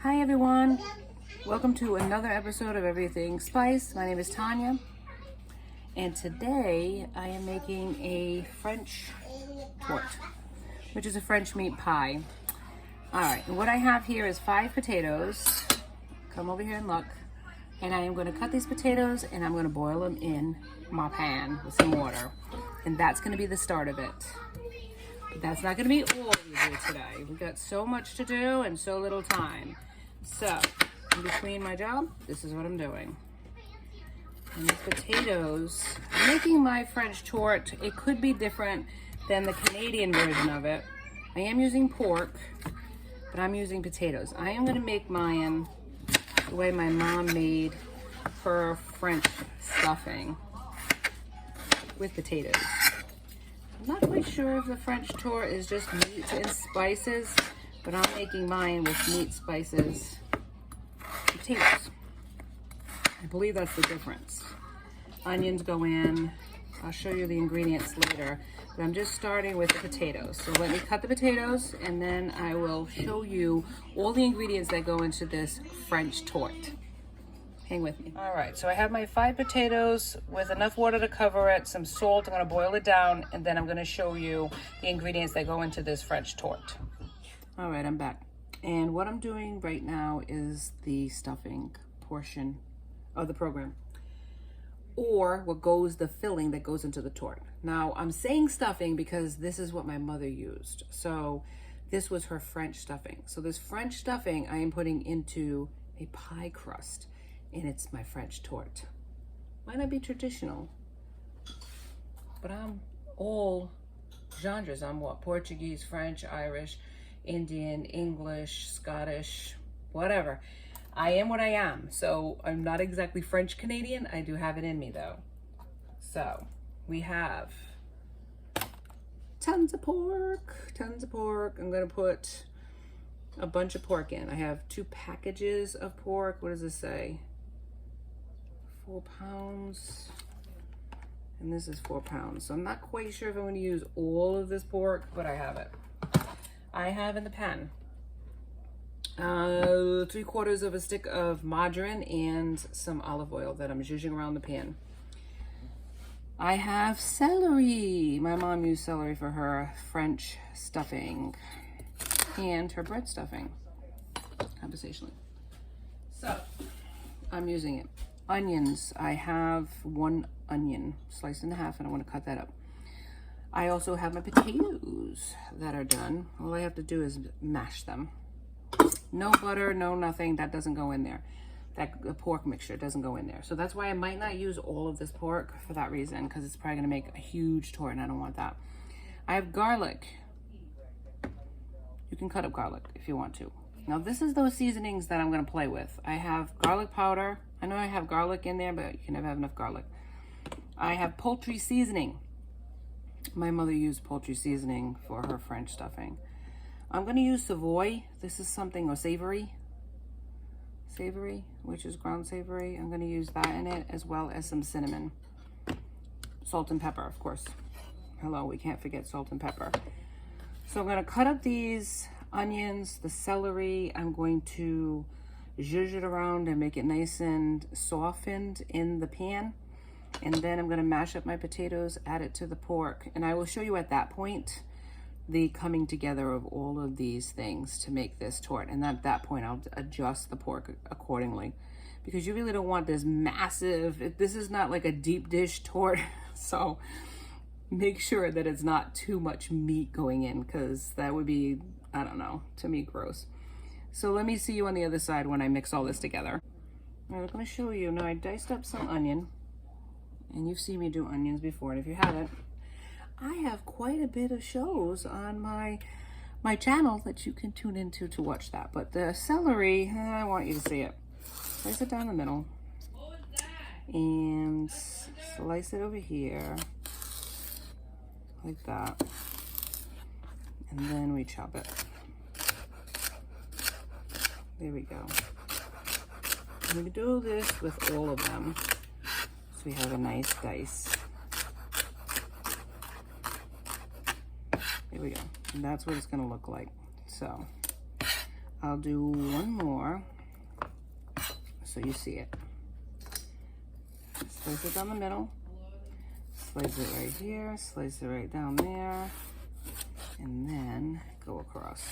Hi everyone, welcome to another episode of Everything Spice. My name is Tanya, and today I am making a French tort, which is a French meat pie. Alright, and what I have here is 5 potatoes. Come over here and look. And I am going to cut these potatoes and I'm going to boil them in my pan with some water. And that's going to be the start of it. But that's not going to be all we do today. We've got so much to do and so little time. So, in between my job, this is what I'm doing. And these potatoes, I'm making my French tort. It could be different than the Canadian version of it. I am using pork, but I'm using potatoes. I am going to make mine the way my mom made her French stuffing with potatoes. I'm not quite sure if the French tort is just meat and spices, but I'm making mine with meat, spices, and potatoes. I believe that's the difference. Onions go in. I'll show you the ingredients later, but I'm just starting with the potatoes. So let me cut the potatoes and then I will show you all the ingredients that go into this French tort. Hang with me. All right, so I have my 5 potatoes with enough water to cover it, some salt. I'm gonna boil it down and then I'm gonna show you the ingredients that go into this French tort. All right, I'm back. And what I'm doing right now is the stuffing portion of the program, or the filling that goes into the tort. Now, I'm saying stuffing because this is what my mother used. So this was her French stuffing. So this French stuffing I am putting into a pie crust, and it's my French tort. Might not be traditional, but I'm all genres. I'm what? Portuguese, French, Irish, Indian, English, Scottish, whatever. I am what I am. So I'm not exactly French Canadian. I do have it in me though. So we have tons of pork. I'm gonna put a bunch of pork in. I have 2 packages of pork. What does this say? 4 pounds. And this is 4 pounds. So I'm not quite sure if I'm gonna use all of this pork, but I have it. I have in the pan 3/4 of a stick of margarine and some olive oil that I'm zhuzhing around the pan. I have celery. My mom used celery for her French stuffing and her bread stuffing, conversationally. So I'm using it. Onions. I have 1 onion sliced in half and I want to cut that up. I also have my potatoes that are done. All I have to do is mash them. No butter, no nothing. That doesn't go in there. The pork mixture doesn't go in there. So that's why I might not use all of this pork for that reason, because it's probably going to make a huge tort and I don't want that. I have garlic. You can cut up garlic if you want to. Now this is those seasonings that I'm going to play with. I have garlic powder. I know I have garlic in there, but you can never have enough garlic. I have poultry seasoning. My mother used poultry seasoning for her French stuffing. I'm going to use Savoy. This is something, or savory, which is ground savory. I'm going to use that in it, as well as some cinnamon. Salt and pepper, of course. Hello, we can't forget salt and pepper. So I'm going to cut up these onions, the celery. I'm going to zhuzh it around and make it nice and softened in the pan. And then I'm going to mash up my potatoes, add it to the pork. And I will show you at that point the coming together of all of these things to make this tort. And at that point, I'll adjust the pork accordingly, because you really don't want this massive, this is not like a deep dish tort. So make sure that it's not too much meat going in, because that would be, I don't know, to me, gross. So let me see you on the other side when I mix all this together. All right, I'm going to show you. Now I diced up some onion, and you've seen me do onions before, and if you haven't, I have quite a bit of shows on my channel that you can tune into to watch that. But the celery, I want you to see it. Slice it down the middle. And slice it over here. Like that. And then we chop it. There we go. And we do this with all of them, so we have a nice dice. There we go. And that's what it's going to look like. So I'll do one more. so you see it. Slice it down the middle, slice it right here, slice it right down there, and then go across.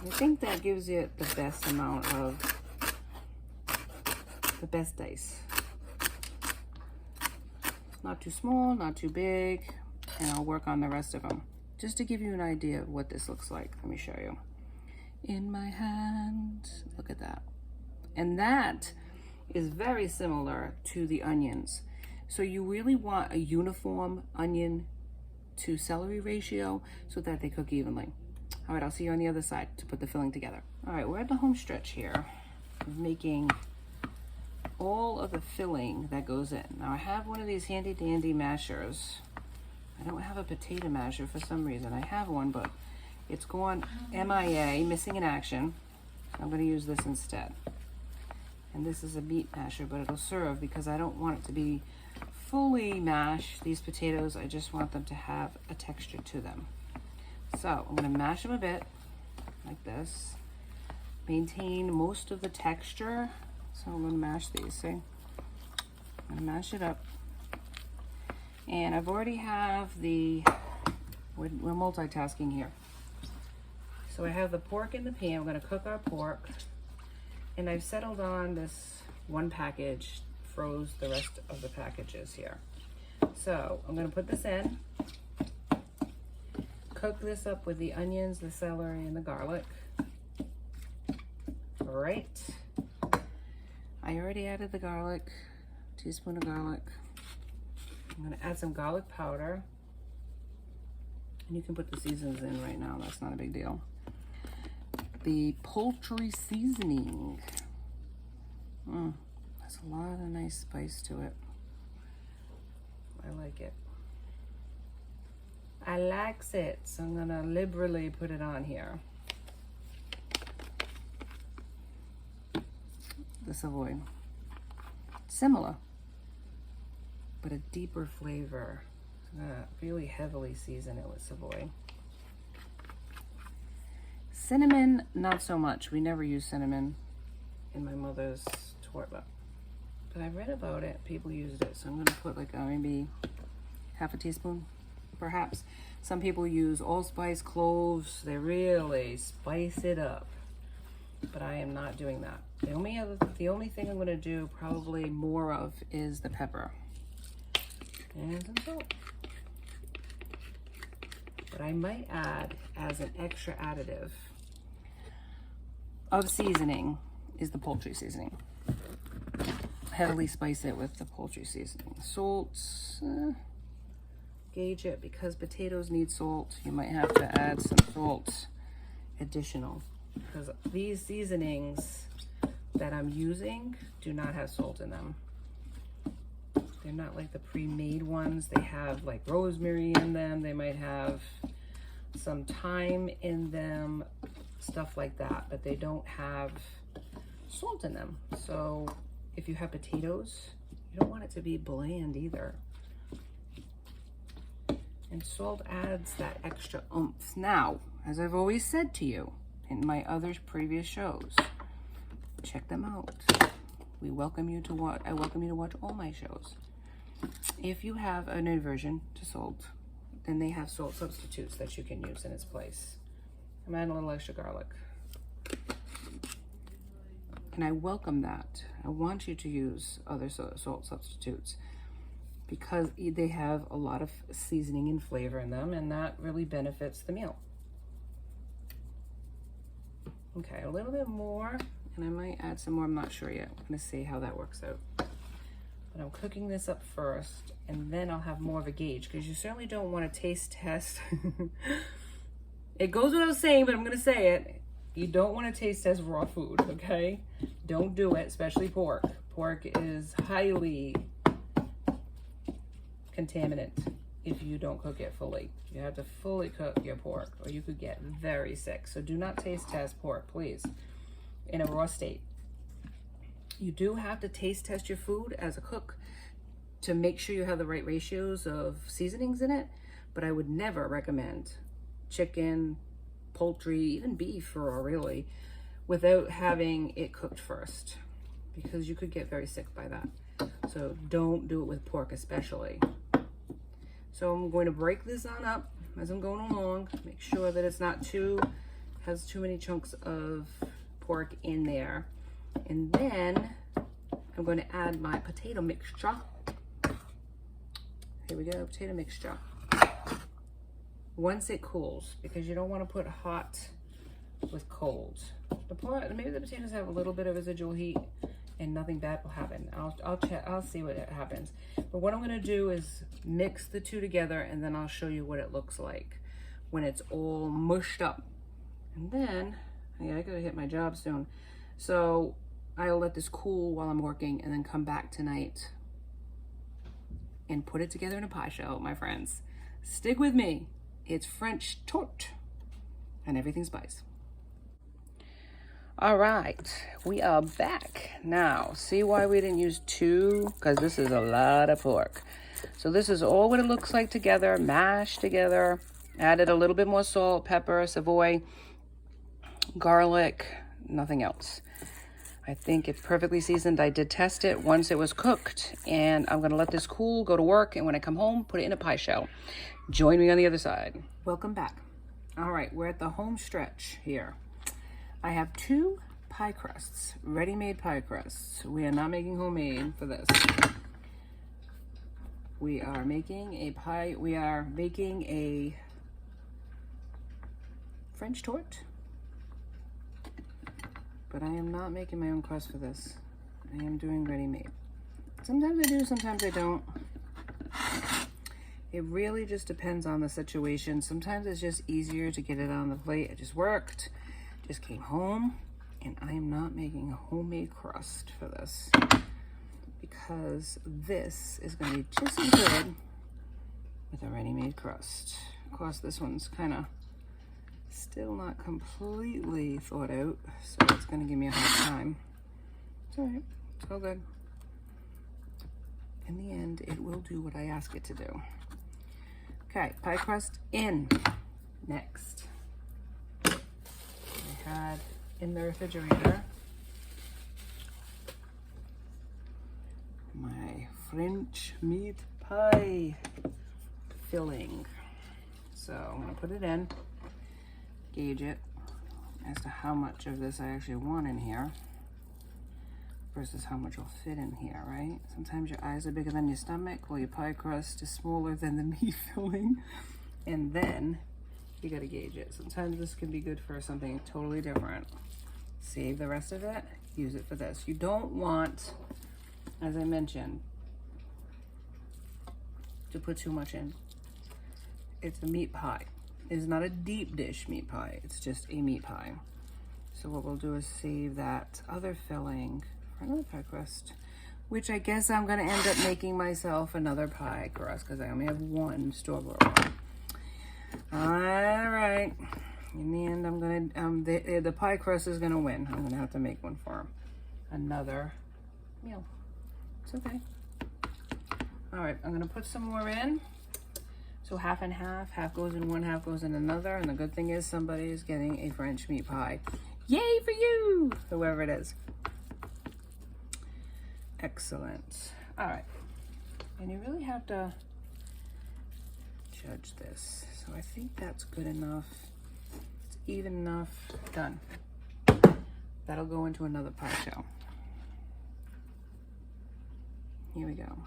I think that gives you the best amount of, the best dice. Not too small, not too big, and I'll work on the rest of them. Just to give you an idea of what this looks like, let me show you. In my hand, look at that. And that is very similar to the onions. So you really want a uniform onion to celery ratio so that they cook evenly. All right, I'll see you on the other side to put the filling together. All right, we're at the home stretch here of making all of the filling that goes in. Now I have one of these handy dandy mashers. I don't have a potato masher for some reason. I have one, but it's gone MIA, missing in action. I'm gonna use this instead. And this is a meat masher, but it'll serve because I don't want it to be fully mashed, these potatoes. I just want them to have a texture to them. So I'm gonna mash them a bit, like this. Maintain most of the texture. So I'm gonna mash these, see? I'm gonna mash it up. And I've already have the, we're multitasking here. So I have the pork in the pan. We're gonna cook our pork. And I've settled on this one package, froze the rest of the packages here. So I'm gonna put this in, cook this up with the onions, the celery, and the garlic. All right. I already added the garlic, teaspoon of garlic. I'm gonna add some garlic powder. And you can put the seasonings in right now, that's not a big deal. The poultry seasoning. There's a lot of nice spice to it. I like it. I likes it, so I'm gonna liberally put it on here. The Savoy. Similar, but a deeper flavor. I'm gonna really heavily season it with Savoy. Cinnamon, not so much. We never use cinnamon in my mother's torta. But I read about it, people used it, so I'm gonna put like maybe half a teaspoon, perhaps. Some people use allspice, cloves. They really spice it up. But I am not doing that. The only thing I'm gonna do probably more of is the pepper. And some salt. But I might add, as an extra additive of seasoning, is the poultry seasoning. Heavily spice it with the poultry seasoning. Salt, gauge it, because potatoes need salt. You might have to add some salt additional, because these seasonings that I'm using do not have salt in them. They're not like the pre-made ones. They have like rosemary in them. They might have some thyme in them, stuff like that, but they don't have salt in them. So if you have potatoes, you don't want it to be bland either. And salt adds that extra oomph. Now, as I've always said to you in my other previous shows, check them out. I welcome you to watch all my shows. If you have an aversion to salt, then they have salt substitutes that you can use in its place. I'm adding a little extra garlic. And I welcome that. I want you to use other salt substitutes because they have a lot of seasoning and flavor in them, and that really benefits the meal. Okay, a little bit more, and I might add some more. I'm not sure yet. I'm gonna see how that works out. But I'm cooking this up first, and then I'll have more of a gauge, because you certainly don't want to taste test. It goes without saying, but I'm gonna say it. You don't want to taste test raw food, okay? Don't do it, especially pork. Pork is highly contaminant if you don't cook it fully. You have to fully cook your pork, or you could get very sick. So do not taste test pork, please, in a raw state. You do have to taste test your food as a cook to make sure you have the right ratios of seasonings in it, but I would never recommend chicken, poultry, even beef, or really, without having it cooked first, because you could get very sick by that. So don't do it with pork especially. So I'm going to break this on up as I'm going along. Make sure that it's not has too many chunks of pork in there. And then I'm going to add my potato mixture. Here we go, potato mixture. Once it cools, because you don't want to put hot with cold. Maybe the potatoes have a little bit of residual heat and nothing bad will happen. I'll see what happens. But what I'm gonna do is mix the two together, and then I'll show you what it looks like when it's all mushed up. And then, I gotta hit my job soon. So I'll let this cool while I'm working and then come back tonight and put it together in a pie shell, my friends. Stick with me. It's French tort and everything's spice. All right, we are back. Now, see why we didn't use two? Because this is a lot of pork. So this is all what it looks like together, mashed together. Added a little bit more salt, pepper, Savoy, garlic, nothing else. I think it's perfectly seasoned. I did test it once it was cooked, and I'm gonna let this cool, go to work, and when I come home, put it in a pie shell. Join me on the other side. Welcome back. All right, we're at the home stretch here. I have 2 pie crusts, ready-made pie crusts. We are not making homemade for this. We are making a French tort, but I am not making my own crust for this. I am doing ready-made. Sometimes I do, sometimes I don't. It really just depends on the situation. Sometimes it's just easier to get it on the plate. It just worked. Just came home, and I am not making a homemade crust for this because this is going to be just as good with a ready-made crust. Of course, this one's kind of still not completely thought out, so it's going to give me a hard time. It's all right. It's all good. In the end, it will do what I ask it to do. Okay, pie crust in. Next. Had in the refrigerator my French meat pie filling. So I'm gonna put it in, gauge it as to how much of this I actually want in here versus how much will fit in here, right? Sometimes your eyes are bigger than your stomach, while your pie crust is smaller than the meat filling, and then you gotta gauge it. Sometimes this can be good for something totally different. Save the rest of it, use it for this. You don't want, as I mentioned, to put too much in. It's a meat pie. It's not a deep dish meat pie, it's just a meat pie. So what we'll do is save that other filling for another pie crust, which I guess I'm gonna end up making myself another pie crust because I only have one store-bought one. All right, in the end, I'm gonna, the pie crust is gonna win. I'm gonna have to make one for another meal. It's okay. All right, I'm gonna put some more in. So half and half goes in one, half goes in another. And the good thing is somebody is getting a French meat pie. Yay for you, whoever it is. Excellent. All right, and you really have to judge this. So I think that's good enough. It's even enough. Done. That'll go into another pie shell. Here we go.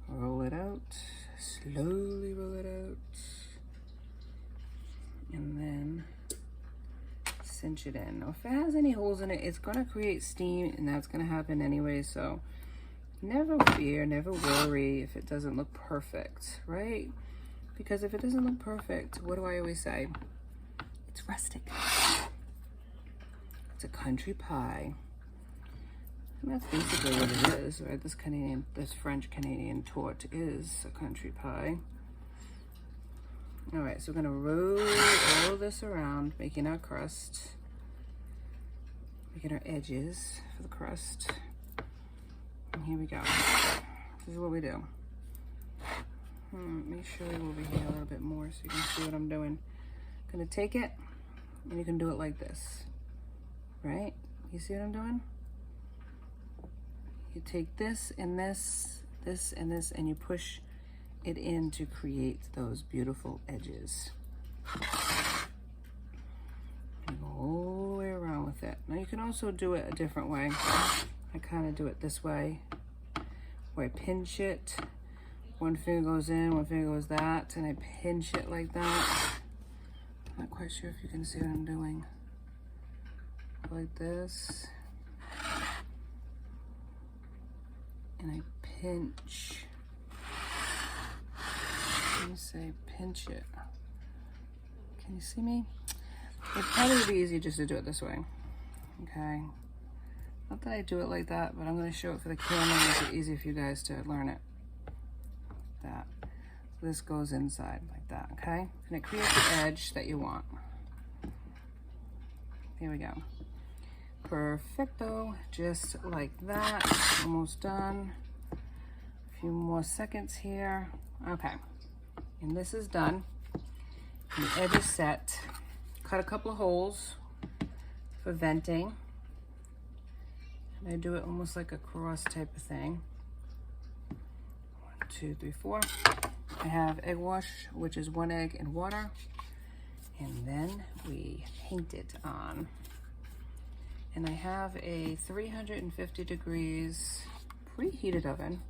Roll it out. Slowly roll it out. And then cinch it in. Now, if it has any holes in it, it's going to create steam, and that's going to happen anyway. So never fear, never worry if it doesn't look perfect, right? Because if it doesn't look perfect, what do I always say? It's rustic. It's a country pie. And that's basically what it is, right? This French Canadian tort is a country pie. All right, so we're gonna roll all this around, making our crust, making our edges for the crust. And here we go. This is what we do. Let me show you over here a little bit more so you can see what I'm doing. I'm gonna take it, and you can do it like this. right? You see what I'm doing? You take this and this, this and this, and you push it in to create those beautiful edges. And go all the way around with it. Now you can also do it a different way. I kind of do it this way, where I pinch it. One finger goes in, one finger goes that, and I pinch it like that. I'm not quite sure if you can see what I'm doing. Like this. And I pinch. Let me say pinch it. Can you see me? It'd probably be easier just to do it this way. Okay. Not that I do it like that, but I'm going to show it for the camera and make it easy for you guys to learn it. That. So this goes inside like that, okay? And it creates the edge that you want. Here we go. Perfecto. Just like that. Almost done. A few more seconds here. Okay. And this is done. And the edge is set. Cut a couple of holes for venting. And I do it almost like a cross type of thing. 1, 2, 3, 4. I have egg wash, which is 1 egg in water. And then we paint it on. And I have a 350 degrees preheated oven.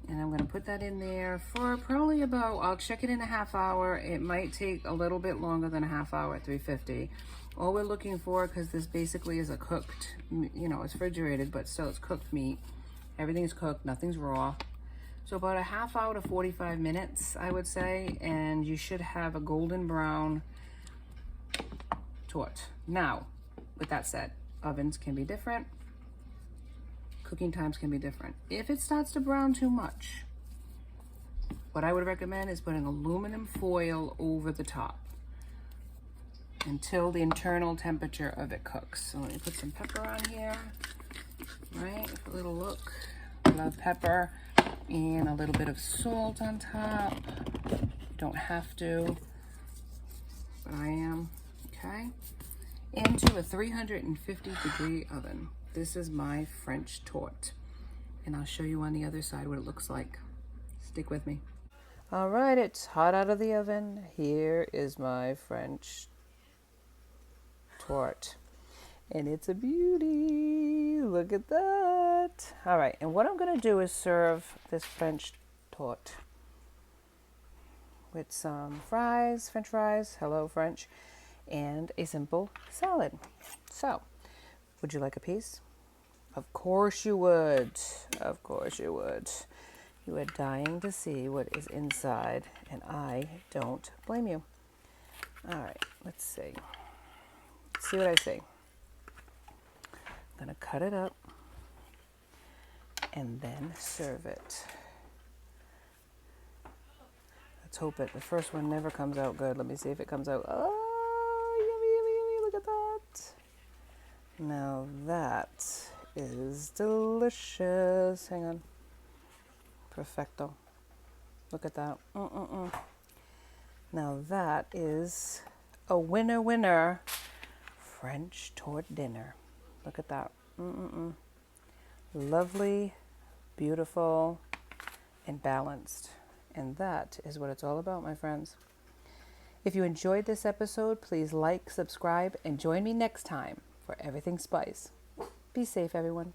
And I'm gonna put that in there for probably about, I'll check it in a half hour. It might take a little bit longer than a half hour at 350. All we're looking for, because this basically is a cooked, you know, it's refrigerated, but still it's cooked meat. Everything's cooked, nothing's raw. So about a half hour to 45 minutes, I would say, and you should have a golden brown torte. Now, with that said, ovens can be different. Cooking times can be different. If it starts to brown too much, what I would recommend is putting aluminum foil over the top until the internal temperature of it cooks. So let me put some pepper on here, right? A little look. I love pepper. And a little bit of salt on top. You don't have to, but I am. Okay. Into a 350 degree oven. This is my French torte. And I'll show you on the other side what it looks like. Stick with me. All right, it's hot out of the oven. Here is my French torte. And it's a beauty. Look at that. All right, and what I'm going to do is serve this French torte with some fries, French fries, hello French, and a simple salad. So, would you like a piece? Of course you would. Of course you would. You are dying to see what is inside, and I don't blame you. All right, let's see. Let's see what I see. I'm gonna cut it up and then serve it. Let's hope the first one never comes out good. Let me see if it comes out. Oh, yummy, yummy, yummy, look at that. Now that is delicious. Hang on. Perfecto. Look at that. Now that is a winner French torte dinner. Look at that. Lovely, beautiful, and balanced. And that is what it's all about, my friends. If you enjoyed this episode, please like, subscribe, and join me next time for Everything Spice. Be safe, everyone.